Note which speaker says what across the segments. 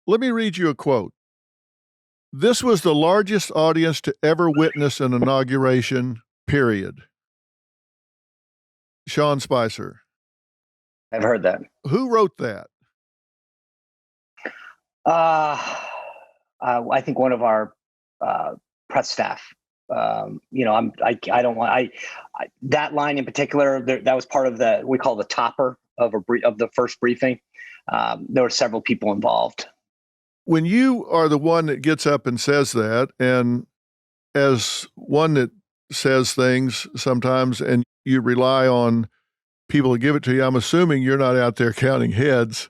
Speaker 1: Let me read you a quote. This was the largest audience to ever witness an inauguration, period. Sean Spicer.
Speaker 2: I've heard that.
Speaker 1: Who wrote that?
Speaker 2: I think one of our press staff. I don't want that line in particular. That was part of we call the topper of the first briefing. There were several people involved.
Speaker 1: When you are the one that gets up and says that, and as one that says things sometimes, and you rely on people to give it to you, I'm assuming you're not out there counting heads.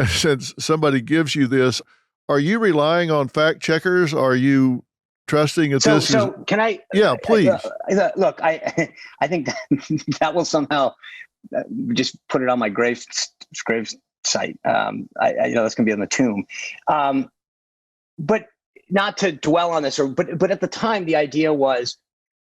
Speaker 1: Since somebody gives you this, are you relying on fact checkers? Are you trusting that this is?
Speaker 2: Can I?
Speaker 1: Yeah, please.
Speaker 2: Look, I think that will somehow just put it on my grave site. I know that's going to be on the tomb. But not to dwell on this, but at the time, the idea was,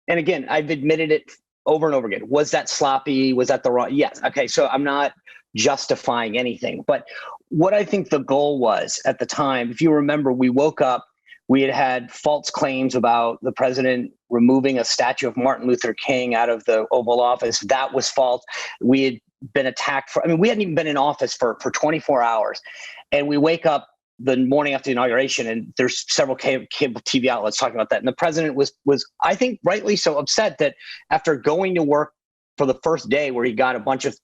Speaker 2: and again, I've admitted it over and over again. Was that sloppy? Was that the wrong? Yes. Okay. So I'm not justifying anything, but what I think the goal was at the time, if you remember, we woke up, we had false claims about the president removing a statue of Martin Luther King out of the Oval Office. That was false. We had been attacked we hadn't even been in office for 24 hours. And we wake up the morning after the inauguration, and there's several cable TV outlets talking about that. And the president was, I think, rightly so upset that after going to work for the first day where he got a bunch of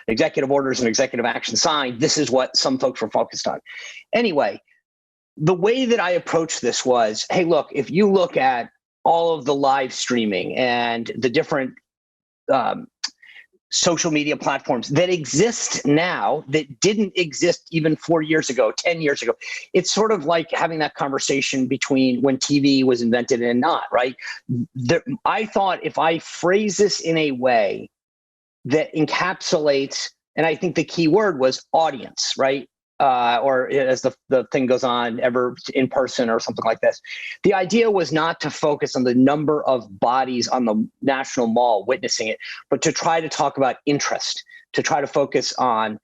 Speaker 2: executive orders and executive action signed, this is what some folks were focused on. Anyway, the way that I approached this was, hey, look, if you look at all of the live streaming and the different social media platforms that exist now that didn't exist even 4 years ago, 10 years ago. It's sort of like having that conversation between when TV was invented and not, right? I thought if I phrase this in a way that encapsulates, and I think the key word was audience, right? Or as the thing goes on, ever in person or something like this. The idea was not to focus on the number of bodies on the National Mall witnessing it, but to try to talk about interest, to try to focus on,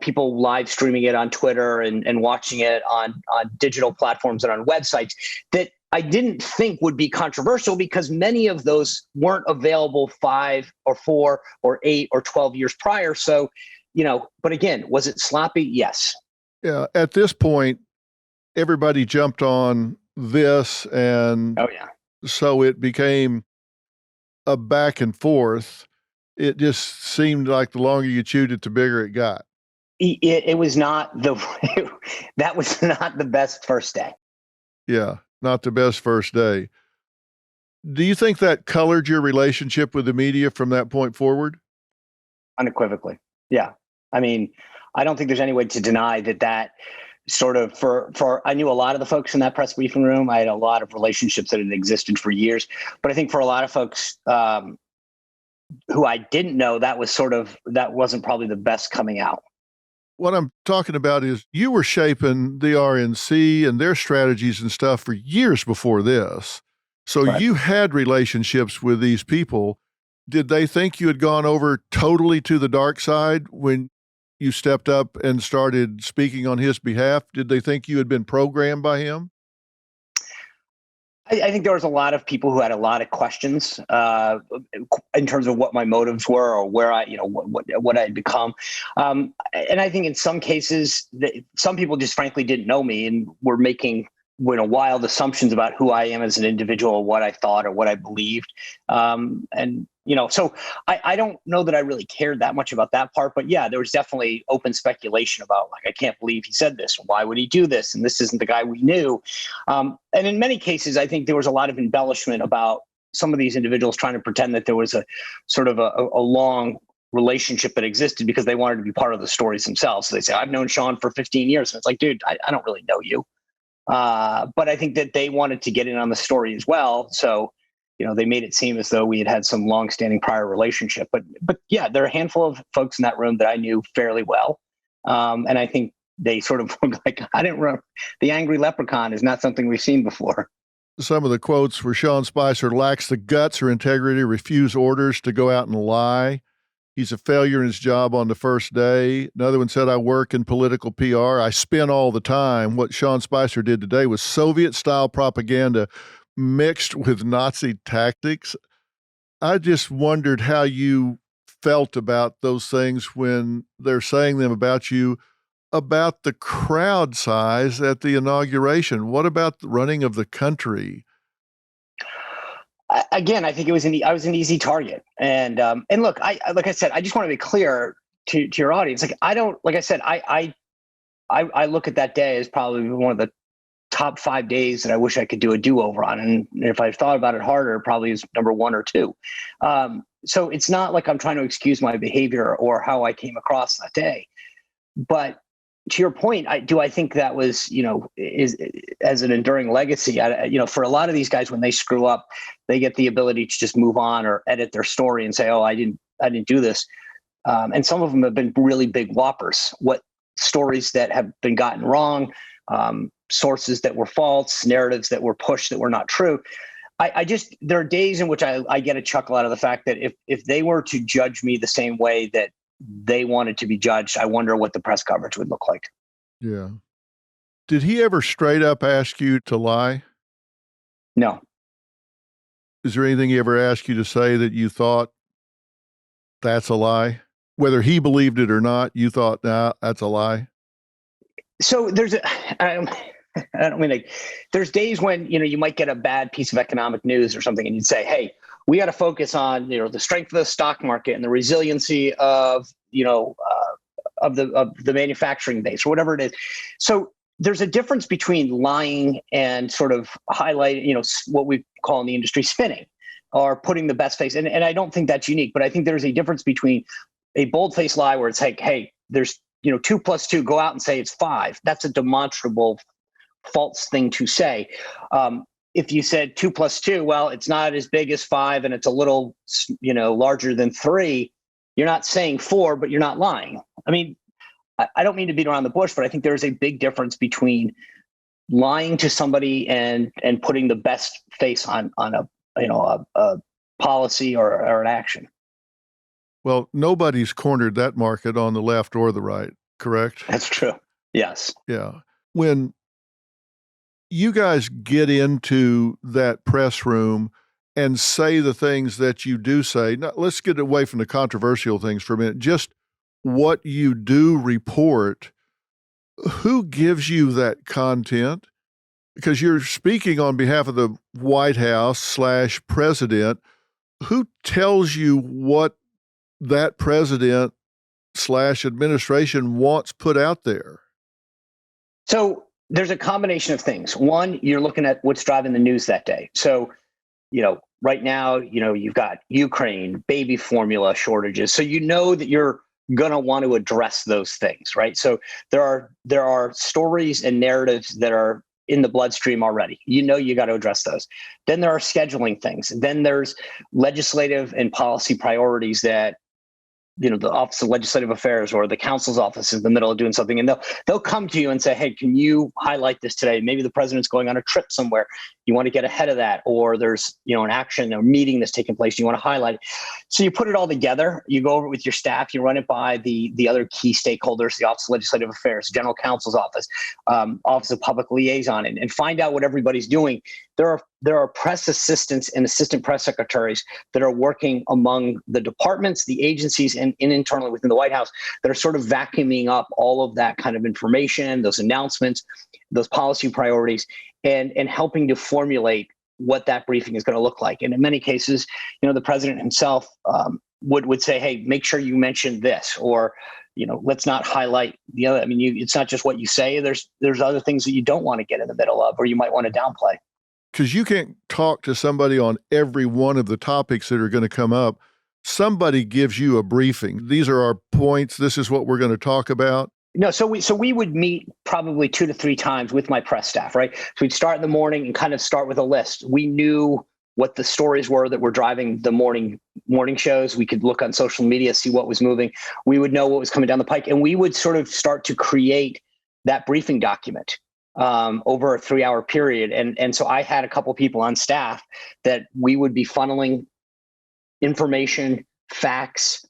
Speaker 2: people live streaming it on Twitter and watching it on digital platforms and on websites that I didn't think would be controversial because many of those weren't available 5 or 4 or 8 or 12 years prior. So, but again, was it sloppy? Yes.
Speaker 1: Yeah. At this point, everybody jumped on this, and so it became a back and forth. It just seemed like the longer you chewed it, the bigger it got.
Speaker 2: It was not that was not the best first day.
Speaker 1: Yeah, not the best first day. Do you think that colored your relationship with the media from that point forward?
Speaker 2: Unequivocally. Yeah. I mean, I don't think there's any way to deny that sort of I knew a lot of the folks in that press briefing room. I had a lot of relationships that had existed for years, but I think for a lot of folks who I didn't know, that wasn't probably the best coming out.
Speaker 1: What I'm talking about is you were shaping the RNC and their strategies and stuff for years before this. So right. You had relationships with these people. Did they think you had gone over totally to the dark side when you stepped up and started speaking on his behalf? Did they think you had been programmed by him?
Speaker 2: I think there was a lot of people who had a lot of questions in terms of what my motives were or where what I had become. And I think in some cases, some people just frankly didn't know me and were making wild assumptions about who I am as an individual, what I thought or what I believed. So I don't know that I really cared that much about that part, but yeah, there was definitely open speculation about I can't believe he said this. Why would he do this? And this isn't the guy we knew. And in many cases, I think there was a lot of embellishment about some of these individuals trying to pretend that there was a sort of a long relationship that existed because they wanted to be part of the stories themselves. So they say, I've known Sean for 15 years. And it's like, dude, I don't really know you. But I think that they wanted to get in on the story as well. So, they made it seem as though we had some longstanding prior relationship. But yeah, there are a handful of folks in that room that I knew fairly well. And I think they sort of were like, I didn't remember. The angry leprechaun is not something we've seen before.
Speaker 1: Some of the quotes were Sean Spicer lacks the guts or integrity to refuse orders to go out and lie. he's a failure in his job on the first day. Another one said, I work in political PR. I spin all the time. What Sean Spicer did today was Soviet-style propaganda mixed with Nazi tactics. I just wondered how you felt about those things when they're saying them about you, about the crowd size at the inauguration. What about the running of the country?
Speaker 2: Again, I think I was an easy target. And look, like I said, I just want to be clear to your audience. Like I don't, like I said, I look at that day as probably one of the top 5 days that I wish I could do a do-over on. And if I thought about it harder, it probably is number 1 or 2. So it's not like I'm trying to excuse my behavior or how I came across that day. But to your point, I think that was, is as an enduring legacy. For a lot of these guys, when they screw up, they get the ability to just move on or edit their story and say, "Oh, I didn't do this." And some of them have been really big whoppers. What stories that have been gotten wrong, sources that were false, narratives that were pushed that were not true. There are days in which I get a chuckle out of the fact that if they were to judge me the same way that they wanted to be judged, I wonder what the press coverage would look like.
Speaker 1: Yeah. Did he ever straight up ask you to lie?
Speaker 2: No.
Speaker 1: Is there anything he ever asked you to say that you thought that's a lie? Whether he believed it or not, you thought, nah, that's a lie?
Speaker 2: So I don't mean there's days when, you might get a bad piece of economic news or something and you'd say, hey, we got to focus on, the strength of the stock market and the resiliency of, of the manufacturing base or whatever it is. So there's a difference between lying and sort of highlighting, what we call in the industry spinning or putting the best face. And I don't think that's unique, but I think there's a difference between a bold-faced lie where it's like, hey, there's 2 + 2, go out and say it's 5. That's a demonstrable false thing to say. If you said 2 + 2, well, it's not as big as 5 and it's a little, larger than 3. You're not saying 4, but you're not lying. I mean, I don't mean to beat around the bush, but I think there's a big difference between lying to somebody and putting the best face on a policy or an action.
Speaker 1: Well, nobody's cornered that market on the left or the right, correct?
Speaker 2: That's true. Yes.
Speaker 1: Yeah. When you guys get into that press room and say the things that you do say, now, let's get away from the controversial things for a minute. Just what you do report, who gives you that content? Because you're speaking on behalf of the White House / president. Who tells you what that president / administration wants put out there?
Speaker 2: So there's a combination of things. One, you're looking at what's driving the news that day. So, right now, you've got Ukraine, baby formula shortages. So that you're going to want to address those things, right? So there are stories and narratives that are in the bloodstream already. You got to address those. Then there are scheduling things. Then there's legislative and policy priorities that the Office of Legislative Affairs or the council's office is in the middle of doing something, and they'll come to you and say, hey, can you highlight this today? Maybe the president's going on a trip somewhere. You want to get ahead of that, or there's an action or meeting that's taking place. You want to highlight it. So you put it all together. You go over it with your staff. You run it by the other key stakeholders, the Office of Legislative Affairs, General Counsel's office, Office of Public Liaison, and find out what everybody's doing. There are press assistants and assistant press secretaries that are working among the departments, the agencies, and internally within the White House that are sort of vacuuming up all of that kind of information, those announcements, those policy priorities, and helping to formulate what that briefing is going to look like. And in many cases, the president himself would say, hey, make sure you mention this, or let's not highlight the other. I mean, it's not just what you say. There's other things that you don't want to get in the middle of, or you might want to downplay.
Speaker 1: Because you can't talk to somebody on every one of the topics that are going to come up. Somebody gives you a briefing. These are our points. This is what we're going to talk about.
Speaker 2: No, so we would meet probably 2 to 3 times with my press staff, right? So we'd start in the morning and kind of start with a list. We knew what the stories were that were driving the morning shows. We could look on social media, see what was moving. We would know what was coming down the pike, and we would sort of start to create that briefing document over a 3-hour period. And so I had a couple people on staff that we would be funneling information, facts,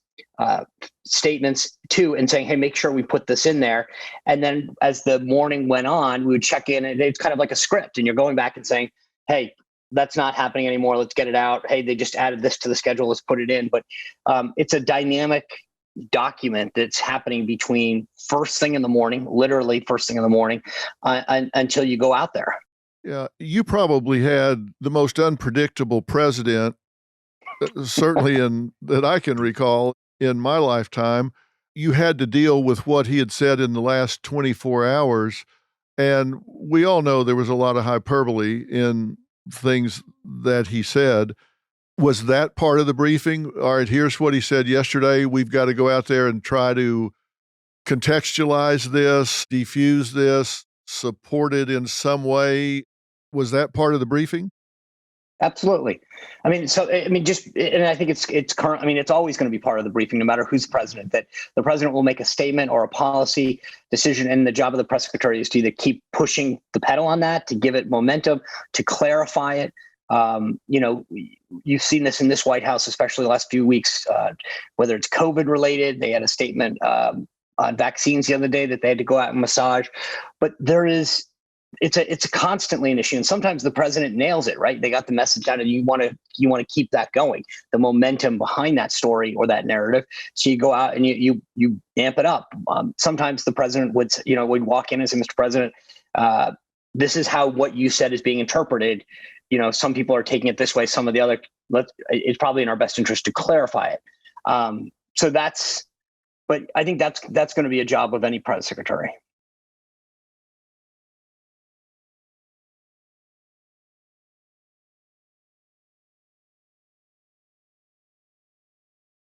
Speaker 2: statements too, and saying, hey, make sure we put this in there. And then as the morning went on, we would check in, and it's kind of like a script, and you're going back and saying, hey, that's not happening anymore. Let's get it out. Hey, they just added this to the schedule. Let's put it in. But it's a dynamic document that's happening between first thing in the morning, literally first thing in the morning, until you go out there.
Speaker 1: Yeah, you probably had the most unpredictable president, certainly in that I can recall in my lifetime. You had to deal with what he had said in the last 24 hours. And we all know there was a lot of hyperbole in things that he said. Was that part of the briefing? All right, here's what he said yesterday. We've got to go out there and try to contextualize this, diffuse this, support it in some way. Was that part of the briefing?
Speaker 2: Absolutely. I mean, and I think it's current. I mean, it's always going to be part of the briefing, no matter who's president, that the president will make a statement or a policy decision. And the job of the press secretary is to either keep pushing the pedal on that, to give it momentum, to clarify it. You've seen this in this White House, especially the last few weeks, whether it's COVID related. They had a statement on vaccines the other day that they had to go out and massage. But it's constantly an issue, and sometimes the president nails it, right? They got the message out, and you want to keep that going, the momentum behind that story or that narrative. So you go out and you amp it up. Sometimes the president would walk in and say, Mr. President, this is how what you said is being interpreted. Some people are taking it this way, some of the other. It's probably in our best interest to clarify it. But I think that's going to be a job of any press secretary.